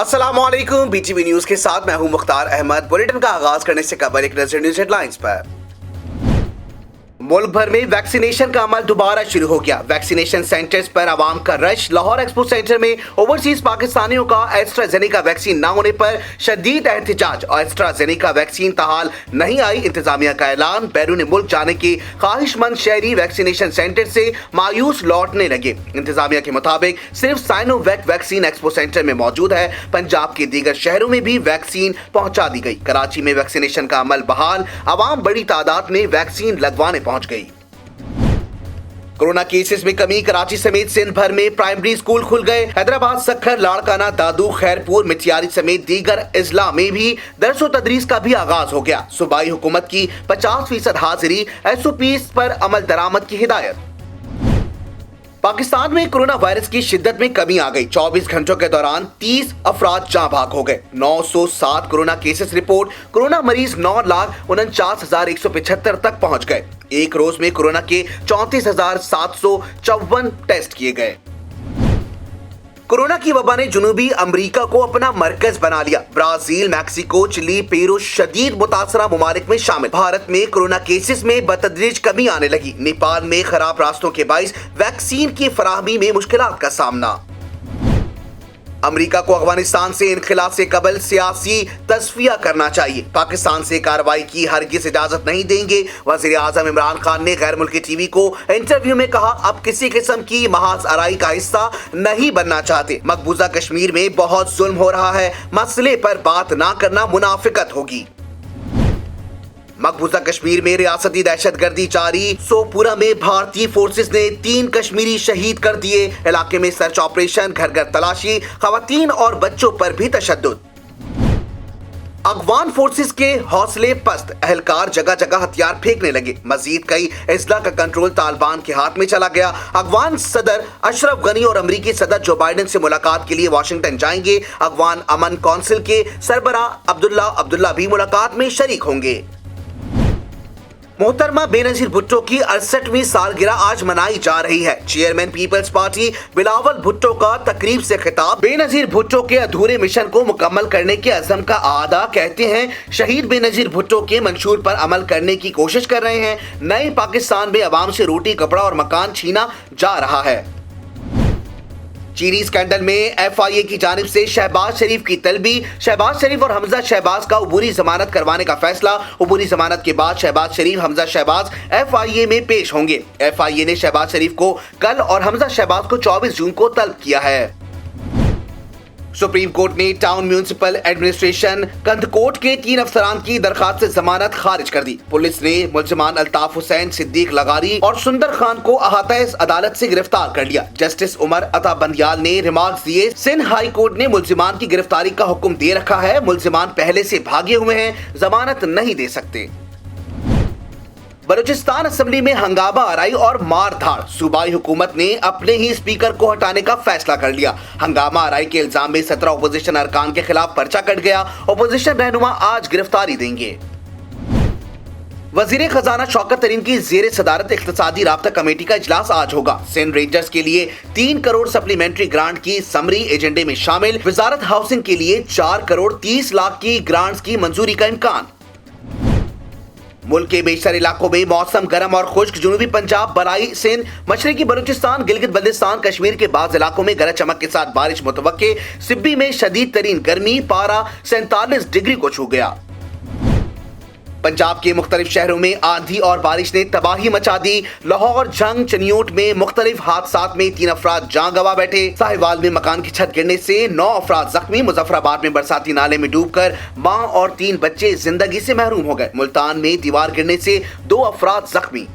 अस्सलामुअलैकुम। BTV news के साथ मैं हूं मुख्तार अहमद। बुलेटिन का आगाज करने से कबल एक नजर न्यूज हेडलाइंस पर। मुल्क भर में वैक्सीनेशन का अमल दोबारा शुरू हो गया। वैक्सीनेशन सेंटर्स पर आवाम का रश। लाहौर एक्सपो सेंटर में ओवरसीज पाकिस्तानियों का एस्ट्राजेनेका वैक्सीन न होने पर शदीद एहतजाज और एस्ट्राजेनेका वैक्सीन ताहाल नहीं आई। इंतजामिया का ऐलान। बैरून मुल्क जाने के ख्वाहिशमंद शहरी वैक्सीनेशन सेंटर से मायूस लौटने लगे। इंतजामिया के मुताबिक सिर्फ साइनोवैक वैक्सीन एक्सपो सेंटर में मौजूद है। पंजाब के दीगर शहरों में भी वैक्सीन पहुंचा दी गई। कराची में वैक्सीनेशन का अमल बहाल। आवाम बड़ी तादाद में वैक्सीन लगवाने पहुंच गई। कोरोना केसेस में कमी। कराची समेत सिंध भर में प्राइमरी स्कूल खुल गए। हैदराबाद, सखर, लाड़काना, दादू, खैरपुर, मिठियारी समेत दीगर अजला में भी दरस व तदरीस का भी आगाज हो गया। सूबाई हुकूमत की 50% हाजिरी। SOP पर अमल दरामद की हिदायत। पाकिस्तान में कोरोना वायरस की शिद्दत में कमी आ गई। 24 घंटों के दौरान 30 अफराद जाँ भाग हो गए। 907 कोरोना केसेस रिपोर्ट। कोरोना मरीज 9,49,175 तक पहुंच गए। एक रोज में कोरोना के 34,754 टेस्ट किए गए। कोरोना की वबा ने जनूबी अमेरिका को अपना मरकज बना लिया। ब्राजील, मैक्सिको, चिली, पेरू शदीद मुतासरा मुमालिक में शामिल। भारत में कोरोना केसेस में बतदरीज कमी आने लगी। नेपाल में खराब रास्तों के बाइस वैक्सीन की फराहमी में मुश्किलात का सामना। अमेरिका को अफगानिस्तान से इनखिला से कबल सियासी तस्फिया करना चाहिए। पाकिस्तान से कार्रवाई की हरगिज इजाजत नहीं देंगे। वज़ीर आज़म इमरान खान ने गैर मुल्की टीवी को इंटरव्यू में कहा, अब किसी किस्म की महाज आराई का हिस्सा नहीं बनना चाहते। मकबूजा कश्मीर में बहुत जुल्म हो रहा है। मसले पर बात ना करना मुनाफिकत होगी। मकबूजा कश्मीर में रियासती दहशतगर्दी जारी। सोपुरा में भारतीय फोर्सेस ने 3 कश्मीरी शहीद कर दिए। इलाके में सर्च ऑपरेशन, घर घर तलाशी। खवातीन और बच्चों पर भी तशद्दुद। अफगान फोर्सेस के हौसले पस्त। एहलकार जगह जगह हथियार फेंकने लगे। मजीद कई अजला का कंट्रोल तालिबान के हाथ में चला गया। अफगान सदर अशरफ गनी और अमरीकी सदर जो बाइडेन से मुलाकात के लिए वाशिंगटन जाएंगे। अफगान अमन कौंसिल के सरबराह अब्दुल्ला भी मुलाकात में शरीक होंगे। मोहतरमा बेनजीर भुट्टो की 68वीं सालगिरह आज मनाई जा रही है। चेयरमैन पीपल्स पार्टी बिलावल भुट्टो का तकरीब से खिताब। बेनजीर भुट्टो के अधूरे मिशन को मुकम्मल करने के अज़म का आदा। कहते हैं शहीद बेनजीर भुट्टो के मंशूर पर अमल करने की कोशिश कर रहे हैं। नए पाकिस्तान में अवाम से रोटी, कपड़ा और मकान छीना जा रहा है। चीनी स्कैंडल में FIA की जानिब से शहबाज शरीफ की तलबी। शहबाज शरीफ और हमजा शहबाज का उबूरी जमानत करवाने का फैसला। उबूरी जमानत के बाद शहबाज शरीफ, हमजा शहबाज FIA में पेश होंगे। FIA ने शहबाज शरीफ को कल और हमजा शहबाज को 24 जून को तलब किया है। सुप्रीम कोर्ट ने टाउन म्यूनिसिपल एडमिनिस्ट्रेशन कंधकोट के 3 अफसरान की दरखास्त से जमानत खारिज कर दी। पुलिस ने मुल्जिमान अल्ताफ हुसैन, सिद्दीक लगारी और सुंदर खान को अहाता अदालत से गिरफ्तार कर लिया। जस्टिस उमर अता बंदियाल ने रिमार्क्स दिए। सिंध हाई कोर्ट ने मुल्जिमान की गिरफ्तारी का हुक्म दे रखा है। मुल्जिमान पहले से भागे हुए हैं, जमानत नहीं दे सकते। बलूचिस्तान असेंबली में हंगामा आराई और मार धाड़। सूबाई हुकूमत ने अपने ही स्पीकर को हटाने का फैसला कर लिया। हंगामा आराई के इल्जाम में 17 अपोजिशन अरकान के खिलाफ पर्चा कट गया। अपोजिशन रहनुमा आज गिरफ्तारी देंगे। वजीर खजाना शौकत तरीन की जेर सदारत इख्तिसादी राब्ता कमेटी का इजलास आज होगा। सिंध रेंजर्स के लिए 3 करोड़ सप्लीमेंट्री ग्रांट की समरी एजेंडे में शामिल। वजारत हाउसिंग के लिए 4 करोड़ 30 लाख की ग्रांट्स की मंजूरी का इम्कान। मुल्क के बेशतर इलाकों में मौसम गर्म और खुश्क। जनूबी पंजाब, बलाई, सिंध, मशरकी बलूचिस्तान, गिलगित बल्तिस्तान, कश्मीर के बाज़ इलाकों में गरज चमक के साथ बारिश मुतवक्के। सिब्बी में शदीद तरीन गर्मी। पारा 47 डिग्री को छू गया। पंजाब के मुख्तलिफ शहरों में आंधी और बारिश ने तबाही मचा दी। लाहौर, झंग, चनियोट में मुख्तलिफ हादसात में 3 अफराद जान गंवा बैठे। साहिवाल में मकान की छत गिरने से 9 अफराद जख्मी। मुजफ्फराबाद में बरसाती नाले में डूबकर मां और 3 बच्चे जिंदगी से महरूम हो गए। मुल्तान में दीवार गिरने से 2 अफराद जख्मी।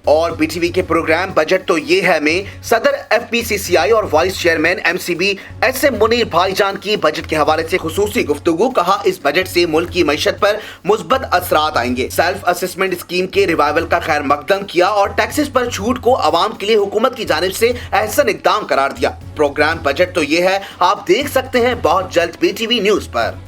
और बीटीवी के प्रोग्राम बजट तो ये है में सदर FPCCI और vice chairman MCB SM Munir भाईजान की बजट के हवाले से खुसूसी गुफ्तगू। कहा, इस बजट से मुल्क की मईशत पर मुस्बत असरात आएंगे। सेल्फ असेसमेंट स्कीम के रिवाइवल का खैर मकदम किया और टैक्सेस पर छूट को आवाम के लिए हुकूमत की जानिब से अहसन इक़दाम करार दिया। प्रोग्राम बजट तो ये है, आप देख सकते हैं बहुत जल्द BTV न्यूज पर।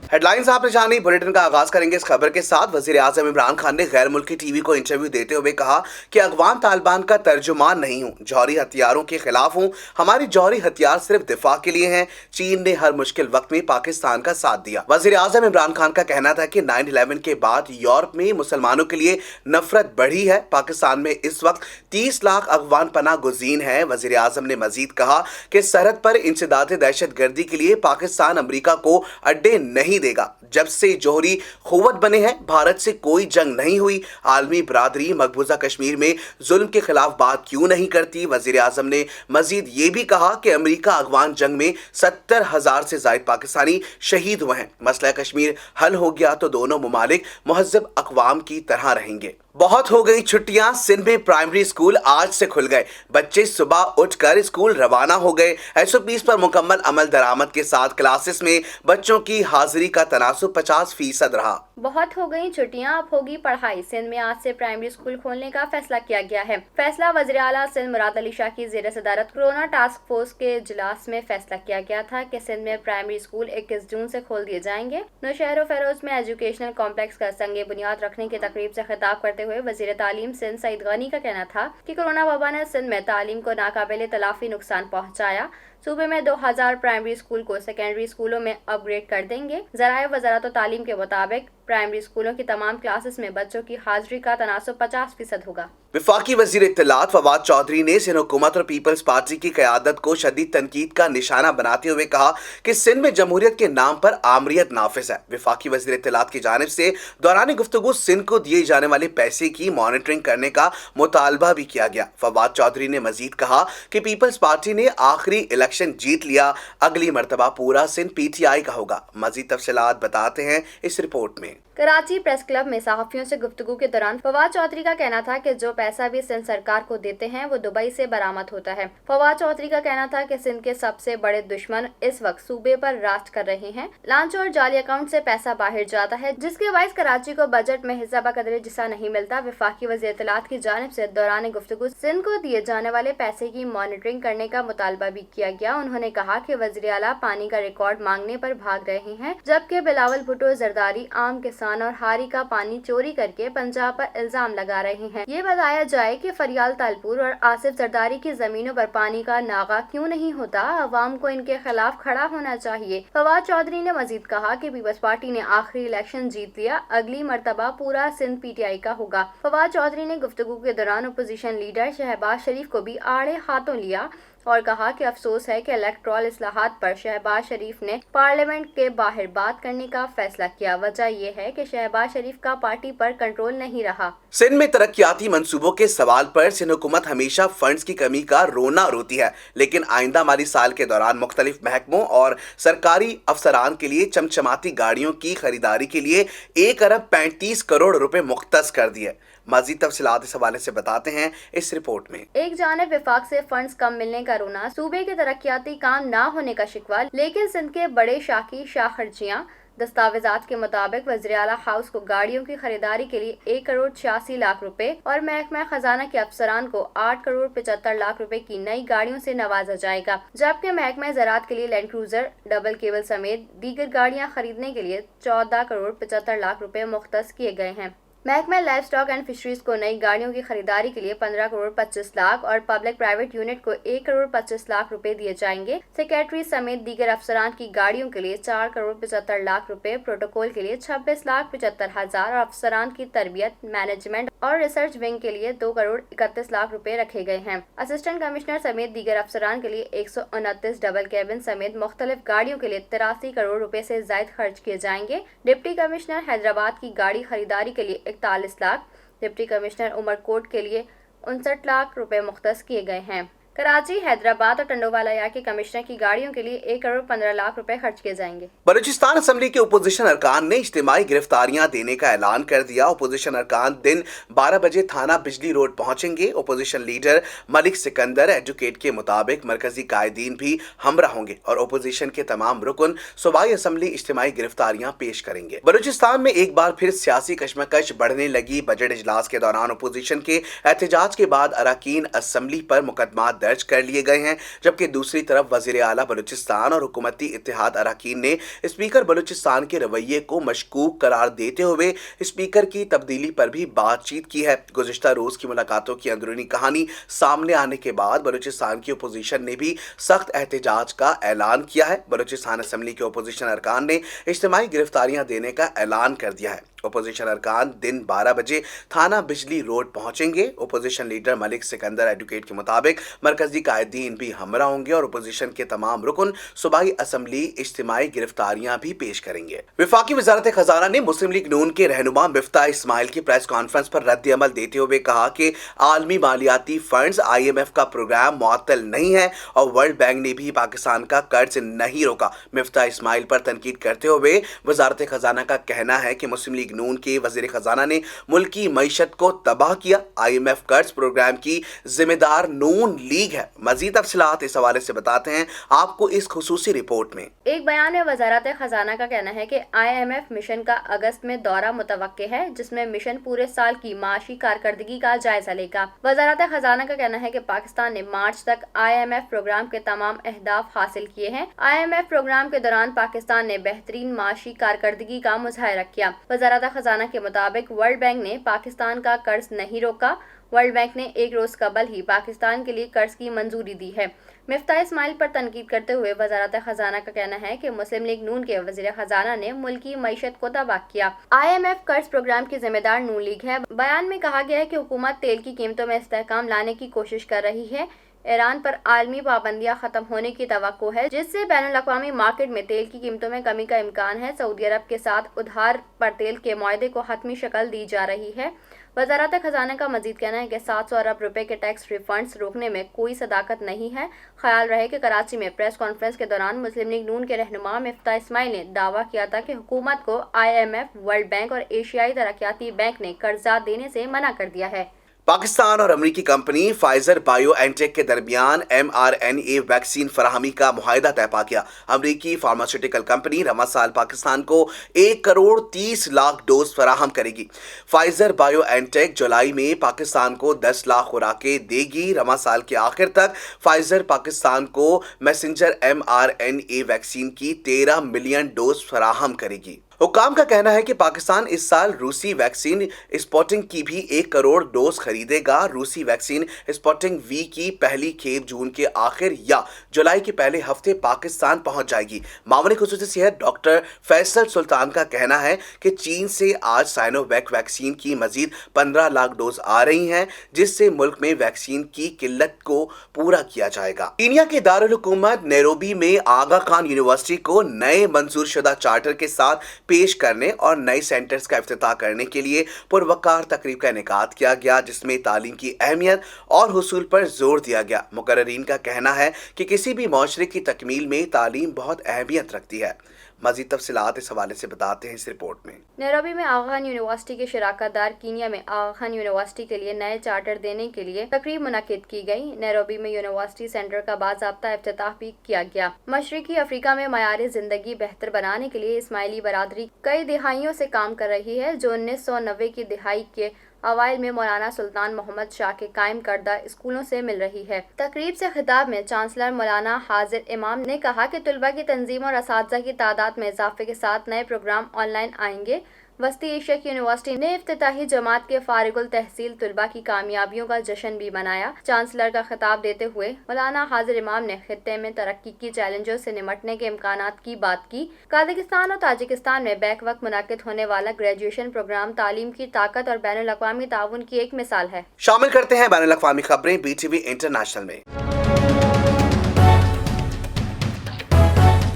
हेडलाइंस आपने जानी। बुलेटिन का आगाज करेंगे इस खबर के साथ। वजीर आजम इमरान खान ने गैर मुल्की टीवी को इंटरव्यू देते हुए कहा कि अफगान तालिबान का तर्जुमान नहीं हूं, जौहरी हथियारों के खिलाफ हूं। हमारी जौहरी हथियार सिर्फ दिफा के लिए हैं। चीन ने हर मुश्किल वक्त में पाकिस्तान का साथ दिया। वजीर आजम इमरान खान का कहना था कि 9/11 के बाद यूरोप में मुसलमानों के लिए नफरत बढ़ी है। पाकिस्तान में इस वक्त 30 लाख अफगान पनाह गुज़ीन हैं। वजीर आजम ने मजीद कहा कि सरहद पर इंसदाद दहशत गर्दी के लिए पाकिस्तान अमरीका को अड्डे नहीं देगा। जब से जौहरी खुवत बने हैं, भारत से कोई जंग नहीं हुई। आलमी बरादरी मकबूजा कश्मीर में जुल्म के खिलाफ बात क्यों नहीं करती। वजीर आजम ने मजीद ये भी कहा कि अमरीका अफगान जंग में 70,000 से जायद पाकिस्तानी शहीद हुए हैं। मसला कश्मीर हल हो गया तो दोनों मुमालिक मुहज़्ज़ब अक़वाम की तरह रहेंगे। बहुत हो गई छुट्टियां। सिंध में प्राइमरी स्कूल आज से खुल गए। बच्चे सुबह उठकर स्कूल रवाना हो गए। एसओपीज़ पर मुकम्मल अमल दरामद के साथ क्लासेस में बच्चों की हाजिरी का तनासुब 50% रहा। बहुत हो गई छुट्टियां, अब होगी पढ़ाई। सिंध में आज से प्राइमरी स्कूल खोलने का फैसला किया गया है। फैसला वज़ीर आला सिंध मुराद अली शाह की ज़ेर सदारत कोरोना टास्क फोर्स के इजलास में फैसला किया गया था कि सिंध में प्राइमरी स्कूल 21 जून से खोल दिए जाएंगे। नौशहर फेरोज में एजुकेशनल कॉम्प्लेक्स का संगे बुनियाद रखने की तकरीब से खिताब करते हुए वज़ीर तालीम सिंध सईद गनी का कहना था कि कोरोना वबा ने सिंध में तालीम को नाकाबिले तलाफी नुकसान पहुँचाया। सूबे में 2000 प्राइमरी स्कूल को सेकेंडरी स्कूलों में अपग्रेड कर देंगे। ज़राए वज़ारत तालीम के मुताबिक प्राइमरी स्कूलों की तमाम क्लासेस में बच्चों की हाजिरी का तनासुब 50% होगा। वफाकी वज़ीर इत्तलात फवाद चौधरी ने सिंध हुकूमत और पीपल्स पार्टी की क़यादत को शदीद तनकीद का निशाना बनाते हुए कहा कि सिंध में जमहूरियत के नाम पर आमरीत नाफिज है। वफाकी वज़ीर इत्तलात की जानिब से दौरान गुफ्तगू सिंध को दिए जाने वाले पैसे की मॉनिटरिंग करने का मुतालबा भी किया गया। फवाद चौधरी ने मजीद कहा कि पीपल्स पार्टी ने आखिरी इलेक्शन जीत लिया, अगली मरतबा पूरा सिंध PTI का होगा। मजीद तफसीलात बताते हैं इस रिपोर्ट में। कराची प्रेस क्लब में सहाफ़ियों से गुफ्तगू के दौरान फवाद चौधरी का कहना था कि जो पैसा भी सिंध सरकार को देते हैं वो दुबई से बरामद होता है। फवाद चौधरी का कहना था कि सिंध के सबसे बड़े दुश्मन इस वक्त सूबे पर राज कर रहे हैं। लांच और जाली अकाउंट से पैसा बाहर जाता है, जिसके बाइस कराची को बजट में हिस्सा बकदरे जिसा नहीं मिलता। वफाकी वज़ीर इत्तलात की जानिब से दौरान गुफ्तगू सिंध को दिए जाने वाले पैसे की मॉनिटरिंग करने का मुतालबा भी किया गया। उन्होंने कहा कि वज़ीर आला पानी का रिकॉर्ड मांगने पर भाग रहे हैं, जबकि बिलावल भुट्टो जरदारी आम किसान और हारी का पानी चोरी करके पंजाब पर इल्जाम लगा रहे हैं। ये बताया जाए कि फरियाल तालपुर और आसिफ जरदारी की जमीनों पर पानी का नागा क्यों नहीं होता। अवाम को इनके खिलाफ खड़ा होना चाहिए। फवाद चौधरी ने मजीद कहा कि पीपल्स पार्टी ने आखिरी इलेक्शन जीत लिया, अगली मरतबा पूरा सिंध PTI का होगा। फवाद चौधरी ने गुफ्तगू के दौरान अपोजिशन लीडर शहबाज शरीफ को भी आड़े हाथों लिया और कहा कि अफसोस है कि इलेक्टोरल इस्लाहात पर शहबाज शरीफ ने पार्लियामेंट के बाहर बात करने का फैसला किया। वजह यह है कि शहबाज शरीफ का पार्टी पर कंट्रोल नहीं रहा। सिंध में तरक्याती मंसूबों के सवाल पर सिंध हुकूमत हमेशा फंड्स की कमी का रोना रोती है, लेकिन आइंदा माली साल के दौरान मुख्तलिफ महकमों और सरकारी अफसरान के लिए चमचमाती गाड़ियों की खरीदारी के लिए 1 अरब 35 करोड़ रुपए मुख्तस कर दिए। मज़ीद तफसीलात इस हवाले से बताते हैं इस रिपोर्ट में। एक जानिब विफाक से फंड्स कम मिलने का रोना, सूबे के तरक्याती काम न होने का शिकवा, लेकिन सिंध के बड़े शाखी शाखर्जियां। दस्तावेजात के मुताबिक वज़ीर आला हाउस को गाड़ियों की खरीदारी के लिए 1 करोड़ 86 लाख रुपए और महकमा खजाना के अफसरान को 8 करोड़ 75 लाख रुपए की नई गाड़ियों से नवाजा जाएगा, जबकि महकमा ज़राअत के लिए लैंड क्रूजर डबल केबल समेत दीगर गाड़ियां खरीदने के लिए 14 करोड़ 75 लाख रुपए मुख्तस किए गए हैं। महकमा लाइफ स्टॉक एंड फिशरीज को नई गाड़ियों की खरीदारी के लिए 15 करोड़ 25 लाख और पब्लिक प्राइवेट यूनिट को 1 करोड़ 25 लाख रुपए दिए जाएंगे। सेक्रेटरी समेत दीगर अफसरान की गाड़ियों के लिए 4 करोड़ 75 लाख रुपए, प्रोटोकॉल के लिए 26 लाख 75 हजार और अफसरान की तरबियत, मैनेजमेंट और रिसर्च विंग के लिए 2 करोड़ 31 लाख रुपए रखे गए हैं। असिस्टेंट कमिश्नर समेत दीगर अफसरान के लिए 129 डबल कैबिन समेत मुख्तलिफ गाड़ियों के लिए 83 करोड़ रुपए से ज्यादा खर्च किए जाएंगे। डिप्टी कमिश्नर हैदराबाद की गाड़ी खरीदारी के लिए 41 लाख, डिप्टी कमिश्नर उमरकोट के लिए 59 लाख रुपए मुख्तस किए गए हैं। कराची, हैदराबाद और टंडोवाला के कमिश्नर की गाड़ियों के लिए 1 करोड़ 15 लाख रुपए खर्च किए जाएंगे। बलूचिस्तान असम्बली के अपोजिशन अरकान ने इज्तिमाई गिरफ्तारियां देने का ऐलान कर दिया। अपोजिशन अरकान दिन 12 बजे थाना बिजली रोड पहुंचेंगे। Opposition leader Malik Sikandar advocate के मुताबिक मरकजी कायदीन भी हमरा होंगे और अपोजिशन के तमाम रुकन सूबाई असम्बली इज्तिमाई गिरफ्तारियां पेश करेंगे। बलूचिस्तान में एक बार फिर सियासी कशमकश बढ़ने लगी। बजट इजलास के दौरान अपोजिशन के एहतजाज के बाद अरकान असम्बली पर मुकदमा दर्ज कर लिए गए हैं, जबकि दूसरी तरफ वजीर आला बलूचिस्तान और हुकूमती इत्तेहाद अरकान ने स्पीकर बलूचिस्तान के रवैये को मशकूक करार देते हुए स्पीकर की तब्दीली पर भी बातचीत की है। गुज़िश्ता रोज की मुलाकातों की अंदरूनी कहानी सामने आने के बाद बलूचिस्तान की अपोजिशन ने भी सख्त एहतजाज का ऐलान किया है। बलूचिस्तान असम्बली के अपोजिशन अरकान ने इज्तिमाई गिरफ्तारियां देने का ऐलान कर दिया है। अपोजिशन अरकान दिन 12 बजे थाना बिजली रोड पहुंचेंगे। Opposition leader Malik Sikandar advocate के मुताबिक मरकजी कायदीन भी हमरा होंगे और अपोजिशन के तमाम रुकन सूबाई असम्बली इज्तिमाई गिरफ्तारियां भी पेश करेंगे। वफाकी वजारत खजाना ने मुस्लिम लीग नून के रहनुमा मिफ्ता इस्माइल की प्रेस कॉन्फ्रेंस पर रद्द अमल देते हुए कहा कि आलमी मालियाती फंड्स IMF का प्रोग्राम मुअत्तल नहीं है और वर्ल्ड बैंक ने भी पाकिस्तान का कर्ज नहीं रोका। मिफ्ता इस्माइल पर तनकीद करते हुए वजारत खजाना का कहना है कि मुस्लिम लीग नून के वजीर खजाना ने मुल्की मईशत को तबाह किया। IMF कर्ज प्रोग्राम की जिम्मेदार नून लीग है। मजीद तफसीलात इस हवाले से बताते हैं आपको इस खुसूसी रिपोर्ट में। एक बयान में वजारत खजाना का कहना है कि IMF मिशन का अगस्त में दौरा मुतवक्के है, जिसमें मिशन पूरे साल की माशी कारकर्दगी का जायजा लेगा। वजारत खजाना का कहना है कि पाकिस्तान ने मार्च तक IMF प्रोग्राम के तमाम अहदाफ हासिल किए हैं। IMF प्रोग्राम के दौरान पाकिस्तान ने बेहतरीन माशी कारकर्दगी का मुजाहरा किया। वजारत खजाना के मुताबिक वर्ल्ड बैंक ने पाकिस्तान का कर्ज नहीं रोका। वर्ल्ड बैंक ने एक रोज कबल ही पाकिस्तान के लिए कर्ज की मंजूरी दी है। मिफ्ता इस्माइल पर तनकीद करते हुए वजारत खजाना का कहना है कि मुस्लिम लीग नून के वजीर खजाना ने मुल्की मईशत को तबाह किया। IMF कर्ज प्रोग्राम की जिम्मेदार नून लीग है। बयान में कहा गया है कि हुकूमत तेल की कीमतों में इस्तेहकाम लाने की कोशिश कर रही है। ईरान पर आलमी पाबंदियां खत्म होने की तवक्को है, जिससे बैनुल-अक़वामी मार्केट में तेल की कीमतों में कमी का इम्कान है। सऊदी अरब के साथ उधार पर तेल के मुआहदे को हतमी शक्ल दी जा रही है। वजारत खजाना का मजीद कहना है कि 700 अरब रुपए के टैक्स रिफंड्स रोकने में कोई सदाकत नहीं है। ख्याल रहे कि कराची में प्रेस कॉन्फ्रेंस के दौरान मुस्लिम लीग नून के रहनुमा मिफ्ता इस्माइल ने दावा किया था कि हुकूमत को IMF, वर्ल्ड बैंक और एशियाई तरक्याती बैंक ने कर्जा देने से मना कर दिया है। पाकिस्तान और अमरीकी कंपनी फाइजर बायोएनटेक के दरमियान mRNA वैक्सीन फराहमी का मुआहिदा तय पा गया। अमरीकी फार्मास्यूटिकल कंपनी रवा साल पाकिस्तान को 1 करोड़ 30 लाख डोज फराहम करेगी। फाइजर बायोएनटेक जुलाई में पाकिस्तान को 10 लाख खुराकें देगी। रवा साल के आखिर तक फाइजर पाकिस्तान को मैसेंजर mRNA वैक्सीन की 13 मिलियन डोज फराहम करेगी। हुकाम का कहना है कि पाकिस्तान इस साल रूसी वैक्सीन स्पुतनिक की भी 1 करोड़ डोज खरीदेगा। रूसी वैक्सीन स्पुतनिक V की पहली खेप जून के आखिर या जुलाई के पहले हफ्ते पाकिस्तान पहुंच जाएगी। मामले खुसूसी सेहत डॉक्टर फैसल सुल्तान का कहना है कि चीन से आज साइनोवैक वैक्सीन की मजीद 15 लाख डोज आ रही हैं, जिससे मुल्क में वैक्सीन की किल्लत को पूरा किया जाएगा। कीनिया के दारुल हुकूमत नैरोबी में आगा खान यूनिवर्सिटी को नए मंजूर शुदा चार्टर के साथ पेश करने और नए सेंटर्स का इफ्तिताह करने के लिए पुरवकार तकरीब का इनेकाद किया गया, जिसमें तालीम की अहमियत और हुसूल पर जोर दिया गया। मुकर्ररीन का कहना है कि किसी भी माशरे की तकमील में तालीम बहुत अहमियत रखती है। मज़ीद तफसीलात इस हवाले से बताते हैं इस रिपोर्ट में। नैरोबी में आगा खान यूनिवर्सिटी के शराकतदार कीनिया में आगा खान यूनिवर्सिटी के लिए नए चार्टर देने के लिए तकरीब मुनक्किद की गई। नैरोबी में यूनिवर्सिटी सेंटर का बाज़ाब्ता इफ्तिताह भी किया गया। मशरिकी अफ्रीका में मयार जिंदगी बेहतर बनाने के लिए इस्माइली बरादरी कई दिहाइयों से काम कर रही है, जो 1990 की दिहाई के अवाइल में मौलाना सुल्तान मोहम्मद शाह के कायम करदा स्कूलों से मिल रही है। तकरीब से खिताब में चांसलर मौलाना हाजिर इमाम ने कहा कि तलबा की तंजीम और असातिज़ा की तादाद में इजाफे के साथ नए प्रोग्राम ऑनलाइन आएंगे। वस्ती एशिया की यूनिवर्सिटी ने इफ्तिताही जमात के फारिगुल तहसील तलबा की कामयाबियों का जश्न भी मनाया। चांसलर का खिताब देते हुए मौलाना हाजिर इमाम ने खित्ते में तरक्की की चैलेंजों से निमटने के इम्कानात की बात की। कजाकिस्तान और ताजिकिस्तान में बैक वक्त मुनाकिद होने वाला ग्रेजुएशन प्रोग्राम तालीम की ताकत और बैनुल-अक़वामी ताउन की एक मिसाल है। शामिल करते हैं बैनुल-अक़वामी खबरें BTV इंटरनेशनल में।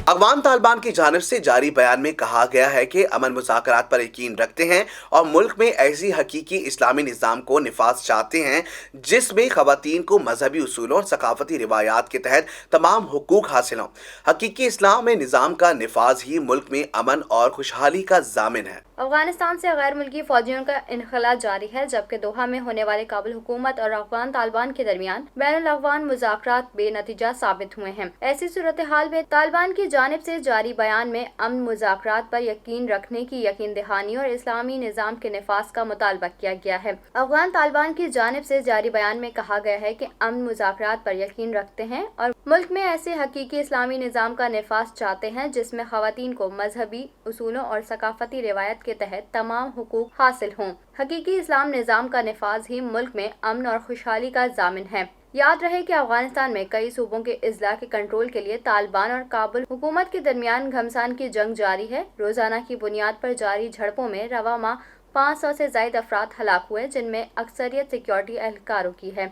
अफ़गान तालिबान की जानिब से जारी बयान में कहा गया है कि अमन मुज़ाकरात पर यकीन रखते हैं और मुल्क में ऐसी हकीकी इस्लामी निज़ाम को निफाज चाहते हैं जिसमें ख़वातीन को मजहबी उसूलों और सकाफती रिवायात के तहत तमाम हुकूक हासिल हों। हकीकी इस्लाम में निज़ाम का निफाज ही मुल्क में अमन और खुशहाली का ज़ामिन है। افغانستان سے غیر ملکی فوجیوں کا انخلا جاری ہے، جبکہ دوحہ میں ہونے والے کابل حکومت اور افغان طالبان کے درمیان بین الاقوامی مذاکرات بے نتیجہ ثابت ہوئے ہیں۔ ایسی صورتحال میں طالبان کی جانب سے جاری بیان میں امن مذاکرات پر یقین رکھنے کی یقین دہانی اور اسلامی نظام کے نفاذ کا مطالبہ کیا گیا ہے۔ افغان طالبان کی جانب سے جاری بیان میں کہا گیا ہے کہ امن مذاکرات پر یقین رکھتے ہیں اور ملک میں ایسے حقیقی اسلامی نظام کا نفاذ چاہتے ہیں جس میں خواتین کو مذہبی اصولوں اور ثقافتی روایت کے تحت تمام حقوق حاصل ہوں۔ حقیقی اسلام نظام کا نفاذ ہی ملک میں امن اور خوشحالی کا ضامن ہے۔ یاد رہے کہ افغانستان میں کئی صوبوں کے اضلاع کے کنٹرول کے لیے طالبان اور کابل حکومت کے درمیان گھمسان کی جنگ جاری ہے۔ روزانہ کی بنیاد پر جاری جھڑپوں میں رواں ماہ 500 سے زائد افراد ہلاک ہوئے، جن میں اکثریت سیکیورٹی اہلکاروں کی ہے۔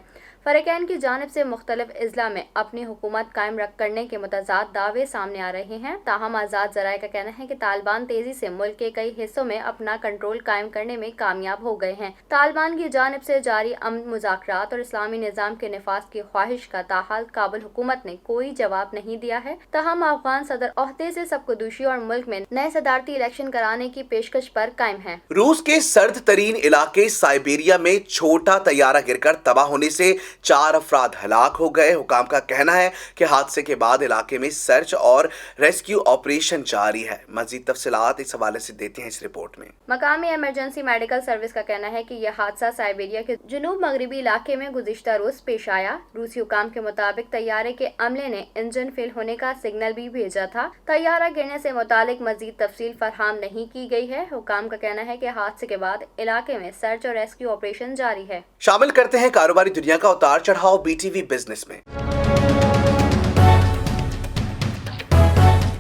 فریقین کی جانب سے مختلف اضلاع میں اپنی حکومت قائم کرنے کے متضاد دعوے سامنے آ رہے ہیں، تاہم آزاد ذرائع کا کہنا ہے کہ طالبان تیزی سے ملک کے کئی حصوں میں اپنا کنٹرول قائم کرنے میں کامیاب ہو گئے ہیں۔ طالبان کی جانب سے جاری امن مذاکرات اور اسلامی نظام کے نفاذ کی خواہش کا تاحال کابل حکومت نے کوئی جواب نہیں دیا ہے، تاہم افغان صدر عہدے سے سبکدوشی اور ملک میں نئے صدارتی الیکشن کرانے کی پیشکش پر قائم ہے۔ روس کے سرد ترین علاقے سائبیریا میں چھوٹا طیارہ گر کر تباہ ہونے سے 4 افراد ہلاک ہو گئے۔ حکام کا کہنا ہے کہ حادثے کے بعد علاقے میں سرچ اور ریسکیو آپریشن جاری ہے۔ مزید تفصیلات اس حوالے سے دیتے ہیں اس رپورٹ میں۔ مقامی ایمرجنسی میڈیکل سروس کا کہنا ہے کہ یہ حادثہ سائبیریا کے جنوب مغربی علاقے میں گزشتہ روز پیش آیا۔ روسی حکام کے مطابق طیارے کے عملے نے انجن فیل ہونے کا سگنل بھی بھیجا تھا۔ طیارہ گرنے سے متعلق مزید تفصیل فراہم نہیں کی گئی ہے۔ حکام کا کہنا ہے کہ حادثے کے بعد علاقے میں سرچ اور ریسکیو آپریشن جاری ہے۔ شامل کرتے ہیں کاروباری دنیا کا اتار چڑھاؤ BTV بزنس میں۔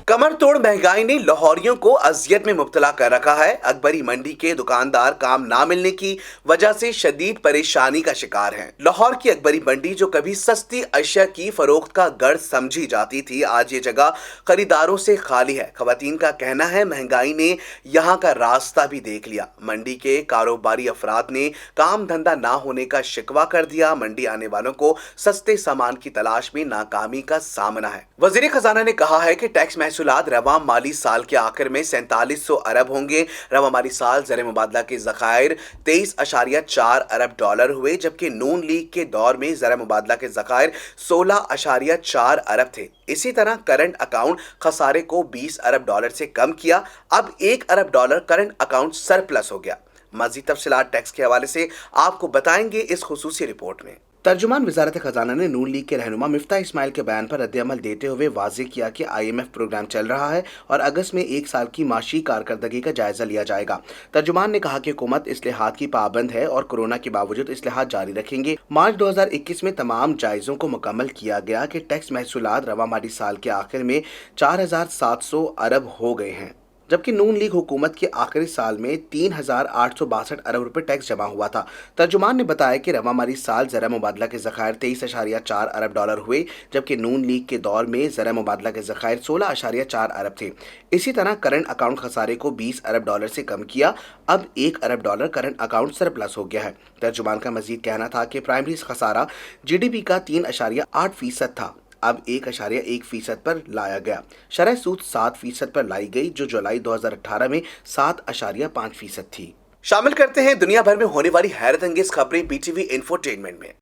کمر توڑ مہنگائی نے لاہوریوں کو اذیت میں مبتلا کر رکھا ہے۔ اکبری منڈی کے دکاندار کام نہ ملنے کی وجہ سے شدید پریشانی کا شکار ہیں۔ لاہور کی اکبری منڈی جو کبھی سستی اشیاء کی فروخت کا گڑھ سمجھی جاتی تھی، آج یہ جگہ خریداروں سے خالی ہے۔ خواتین کا کہنا ہے مہنگائی نے یہاں کا راستہ بھی دیکھ لیا۔ منڈی کے کاروباری افراد نے کام دھندا نہ ہونے کا شکوہ کر دیا۔ منڈی آنے والوں کو سستے سامان کی تلاش میں ناکامی کا سامنا ہے۔ وزیر خزانہ نے کہا ہے کہ ٹیکس محصولات رواں مالی سال کے آخر میں 4700 ارب ہوں گے۔ رواں مالی سال زر مبادلہ کے ذخائر 23.4 ارب ڈالر ہوئے، جبکہ نون لیگ کے دور میں زر مبادلہ کے ذخائر 16.4 ارب تھے۔ اسی طرح کرنٹ اکاؤنٹ خسارے کو 20 ارب ڈالر سے کم کیا، اب 1 ارب ڈالر کرنٹ اکاؤنٹ سرپلس ہو گیا۔ مزید تفصیلات ٹیکس کے حوالے سے آپ کو بتائیں گے اس خصوصی رپورٹ میں۔ ترجمان وزارت خزانہ نے نون لیگ کے رہنما مفتاح اسماعیل کے بیان پر رد عمل دیتے ہوئے واضح کیا کہ IMF پروگرام چل رہا ہے اور اگست میں 1 سال کی معاشی کارکردگی کا جائزہ لیا جائے گا۔ ترجمان نے کہا کہ حکومت اصلاحات کی پابند ہے اور کورونا کے باوجود اصلاحات جاری رکھیں گے۔ مارچ 2021 میں تمام جائزوں کو مکمل کیا گیا کہ ٹیکس محصولات رواں مالی سال کے آخر میں 4700 ارب ہو گئے ہیں، جبکہ نون لیگ حکومت کے آخری سال میں 3862 ارب روپے ٹیکس جمع ہوا تھا۔ ترجمان نے بتایا کہ رواں مالی سال زر مبادلہ کے ذخائر 23.4 ارب ڈالر ہوئے، جبکہ نون لیگ کے دور میں زر مبادلہ کے ذخائر 16.4 ارب تھے۔ اسی طرح کرنٹ اکاؤنٹ خسارے کو 20 ارب ڈالر سے کم کیا، اب 1 ارب ڈالر کرنٹ اکاؤنٹ سرپلس ہو گیا ہے۔ ترجمان کا مزید کہنا تھا کہ پرائمری خسارہ GDP کا 3.8% تھا، اب 1.1% پر لایا گیا۔ شرح سود 7% پر لائی گئی، جو جولائی 2018 میں 7.5% تھی۔ شامل کرتے ہیں دنیا بھر میں ہونے والی حیرت انگیز خبریں BTV انفوٹینمنٹ میں۔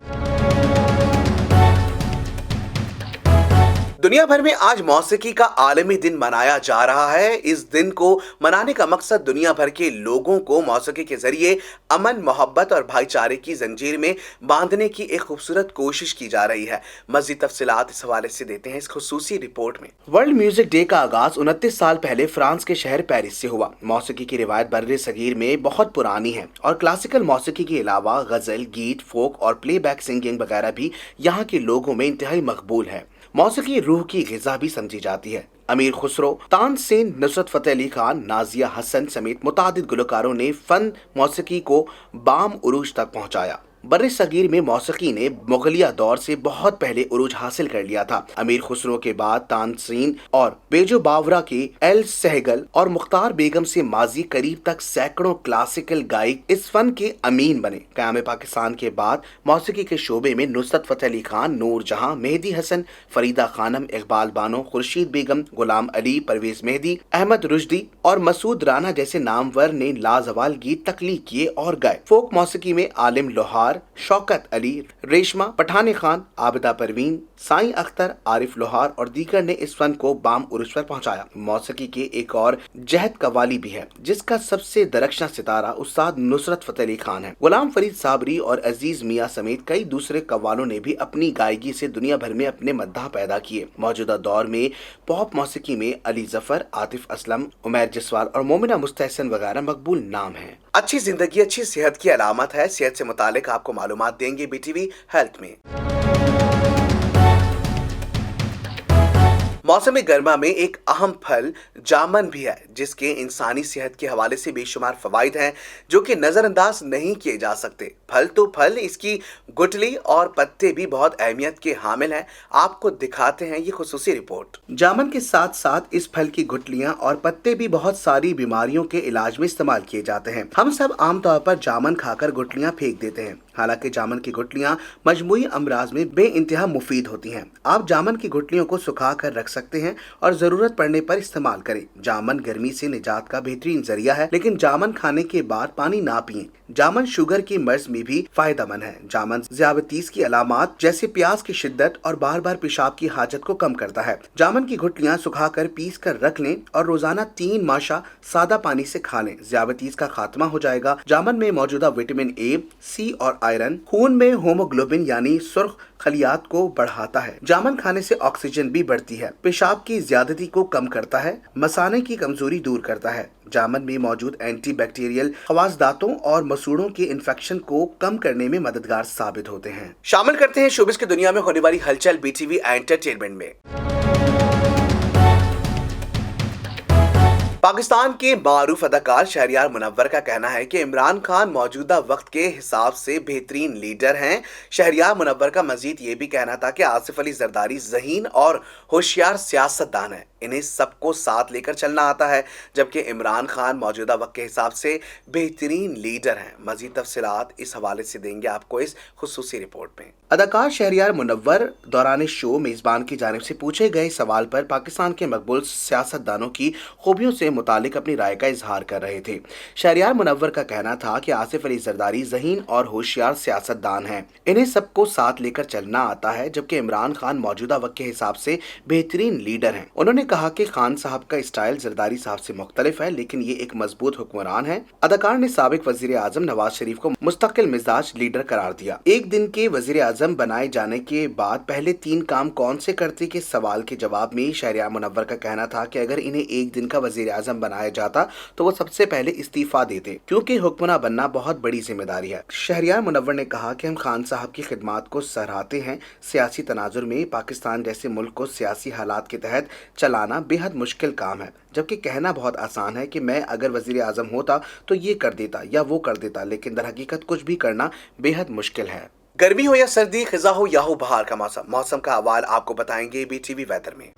دنیا بھر میں آج موسیقی کا عالمی دن منایا جا رہا ہے۔ اس دن کو منانے کا مقصد دنیا بھر کے لوگوں کو موسیقی کے ذریعے امن، محبت اور بھائی چارے کی زنجیر میں باندھنے کی ایک خوبصورت کوشش کی جا رہی ہے۔ مزید تفصیلات اس حوالے سے دیتے ہیں اس خصوصی رپورٹ میں۔ ورلڈ میوزک ڈے کا آغاز 29 سال پہلے فرانس کے شہر پیرس سے ہوا۔ موسیقی کی روایت بر صغیر میں بہت پرانی ہے اور کلاسیکل موسیقی کے علاوہ غزل، گیت، فوک اور پلے بیک سنگنگ وغیرہ بھی یہاں کے لوگوں میں انتہائی مقبول ہے۔ موسیقی روح کی غذا بھی سمجھی جاتی ہے۔ امیر خسرو، تان سین، نصرت فتح علی خان، نازیہ حسن سمیت متعدد گلوکاروں نے فن موسیقی کو بام عروج تک پہنچایا۔ बर्र सगीर में मौसीकी ने मुगलिया दौर से बहुत पहले उरूज हासिल कर लिया था। अमीर खुसरो के बाद तानसीन और बेजो बावरा के एल सहगल और मुख्तार बेगम से माजी करीब तक सैकड़ों क्लासिकल गायक इस फन के अमीन बने। क़याम पाकिस्तान के बाद मौसीकी के शोबे में नुसरत फतेह अली खान, नूर जहां, मेहदी हसन, फरीदा खानम, इकबाल बानो, खुर्शीद बेगम, गुलाम अली, परवेज मेहदी, अहमद रुश्दी और मसूद राना जैसे नामवर ने लाजवाल गीत तख्लीक किए और गाए। फोक मौसीकी में आलिम लोहार, शौकत अली, रेशमा, पठान खान, आबिदा परवीन, साईं अख्तर, आरिफ लोहार और दीगर ने इस फन को बाम उरूज पर पहुंचाया। मौसीकी के एक और जहद कवाली भी है जिसका सबसे दरख्शां सितारा उस्ताद नुसरत फतेह अली खान है। गुलाम फरीद साबरी और अजीज मियां समेत कई दूसरे कव्वालों ने भी अपनी गायकी से दुनिया भर में अपने मद्दाह पैदा किए। मौजूदा दौर में पॉप मौसीकी में अली जफर, आतिफ असलम, उमैर जसवाल और मोमिना मुस्तहसन वगैरह मकबूल नाम हैं। अच्छी जिंदगी अच्छी सेहत की अलामत है। सेहत से मुतालिक आपको मालूमात देंगे बीटीवी हेल्थ में। मौसम गर्मा में एक अहम फल जामन भी है जिसके इंसानी सेहत के हवाले से बेशुमार फवाइद हैं जो कि नजरअंदाज नहीं किए जा सकते। फल तो फल, इसकी गुठली और पत्ते भी बहुत अहमियत के हामिल हैं। आपको दिखाते हैं ये खुसूसी रिपोर्ट। जामन के साथ साथ इस फल की गुठलियां और पत्ते भी बहुत सारी बीमारियों के इलाज में इस्तेमाल किए जाते हैं। हम सब आमतौर पर जामन खाकर गुठलियां फेंक देते हैं। हालांकि जामन की गुठलियां मजमूई अमराज में बेइंतहा मुफीद होती हैं। आप जामन की गुठलियों को सुखा कर रख सकते हैं और जरूरत पड़ने पर इस्तेमाल करें। जामन गर्मी से निजात का बेहतरीन जरिया है, लेकिन जामन खाने के बाद पानी ना पिएं। जामन शुगर की मर्ज में भी फायदेमंद है। जामन ज़ियाबतीस की अलामात जैसे प्यास की शिद्दत और बार बार पेशाब की हाजत को कम करता है। जामन की गुठलियां सुखाकर पीस कर रख लें और रोजाना 3 माशा सादा पानी से खा लें। ज़ियाबतीस का खात्मा हो जाएगा। जामन में मौजूदा विटामिन ए, सी और आयरन खून में होमोग्लोबिन यानी सुर्ख खलियात को बढ़ाता है। जामन खाने से ऑक्सीजन भी बढ़ती है, पेशाब की ज्यादती को कम करता है, मसाने की कमजोरी दूर करता है। जामन में मौजूद एंटी बैक्टीरियल खवास दांतों और मसूड़ों के इन्फेक्शन को कम करने में मददगार साबित होते हैं। शामिल करते हैं शोबिस की दुनिया में होने वाली हलचल बीटीवी एंटरटेनमेंट में। पाकिस्तान के मारूफ अदाकार शहरयार मुनव्वर का कहना है कि इमरान खान मौजूदा वक्त के हिसाब से बेहतरीन लीडर हैं। शहरयार मुनव्वर का मजीद ये भी कहना था कि आसिफ अली जरदारी ज़हीन और होशियार सियासतदान है, इन्हें सबको साथ लेकर चलना आता है, जबकि इमरान खान मौजूदा वक्त के हिसाब से बेहतरीन लीडर हैं। मजीद तफसीलात इस हवाले से देंगे आपको इस खुसूसी रिपोर्ट में। अदाकार शहरयार मुनव्वर दौरान शो मेजबान की जानिब से पूछे गए सवाल पर पाकिस्तान के मकबूल सियासतदानों की खूबियों से मुतालिक अपनी राय का इजहार कर रहे थे। शहरयार मुनव्वर का कहना था कि आसिफ अली जरदारी ज़हीन और होशियार सियासतदान हैं, इन्हें सबको साथ लेकर चलना आता है, जबकि इमरान खान मौजूदा वक्त के हिसाब से बेहतरीन लीडर हैं। उन्होंने कहा कि खान साहब का स्टाइल जरदारी साहब से मुख्तलिफ है, लेकिन ये एक मजबूत हुक्मरान है। अदाकार ने साबिक वजीर आजम नवाज शरीफ को मुस्तकिल मिजाज लीडर करार दिया। एक दिन के वजीर आजम बनाए जाने के बाद पहले 3 काम कौन से करते के सवाल के जवाब में शहरयार मुनव्वर का कहना था कि अगर इन्हें एक दिन का वजीर आजम बनाया जाता तो वो सबसे पहले इस्तीफा देते, क्योंकि हुक्मरान बनना बहुत बड़ी जिम्मेदारी है। शहरयार मुनव्वर ने कहा कि हम खान साहब की खिदमात को सराहते हैं। सियासी तनाजुर में पाकिस्तान जैसे मुल्क को सियासी हालात के तहत चलाना बेहद मुश्किल काम है, जबकि कहना बहुत आसान है कि मैं अगर वजीर आजम होता तो ये कर देता या वो कर देता, लेकिन दर हकीकत कुछ भी करना बेहद मुश्किल है। गर्मी हो या सर्दी, खिजा हो या हो बहार का मौसम का अहवाल आपको बताएंगे बीटीवी वेदर में।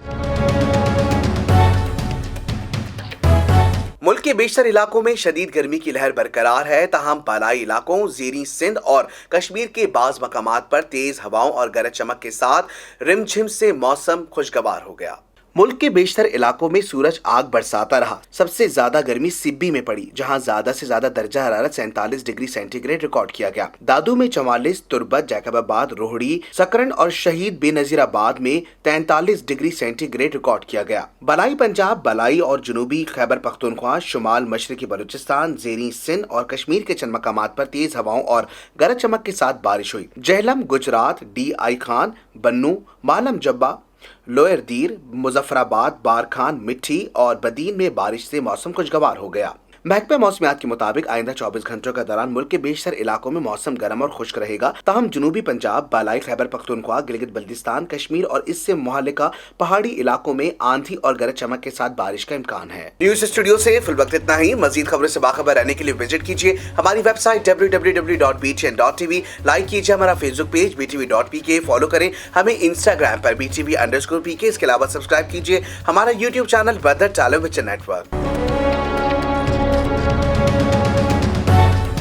मुल्क के बेशतर इलाकों में शदीद गर्मी की लहर बरकरार है, ताहम बालाई इलाकों ज़ेरी सिंध और कश्मीर के बाज़ मकामात पर तेज हवाओं और गरज चमक के साथ रिमझिम से मौसम खुशगवार हो गया। मुल्क के बेशतर इलाकों में सूरज आग बरसाता रहा। सबसे ज्यादा गर्मी सिब्बी में पड़ी, जहां ज्यादा से ज्यादा दर्जा हरारत 47 डिग्री सेंटीग्रेड रिकॉर्ड किया गया। दादू में 44, तुर्बत, जैकबाबाद, रोहड़ी, सकरन और शहीद बेनजीराबाद में 43 डिग्री सेंटीग्रेड रिकॉर्ड किया गया। बलाई पंजाब, बलाई और जनूबी खैबर पख्तूनख्वा, शुमाल मशरकी बलूचिस्तान, ज़ेरी सिंध और कश्मीर के चंद मकामात पर तेज हवाओं और गरज चमक के साथ बारिश हुई। जहलम, गुजरात, DI खान, बन्नू, मालम जब्बा, लोअर दीर, मुजफ्फराबाद, बारखान, मिट्टी और बदीन में बारिश से मौसम खुशगवार हो गया। महकमा मौसमियात के मुताबिक आइंदा 24 घंटों के दौरान मुल्क के बेशतर इलाकों में मौसम गर्म और खुश्क रहेगा, ताहम जनूबी पंजाब, बालाई खैबर पख्तूनख्वा, गिलगित बल्तिस्तान, कश्मीर और इससे मुहल्लिका पहाड़ी इलाकों में आंधी और गरज चमक के साथ बारिश का इम्कान है। न्यूज स्टूडियो से फिल वक्त इतना ही। मजीद खबरों से बाखबर रहने के लिए विजिट कीजिए हमारी वेबसाइट www.btn.tv, लाइक कीजिए हमारा फेसबुक पेज btv.pk, फॉलो करें हमें इंस्टाग्राम पर btv_pk। इसके अलावा सब्सक्राइब कीजिए हमारा यूट्यूब चैनल बदर टेलीविजन नेटवर्क।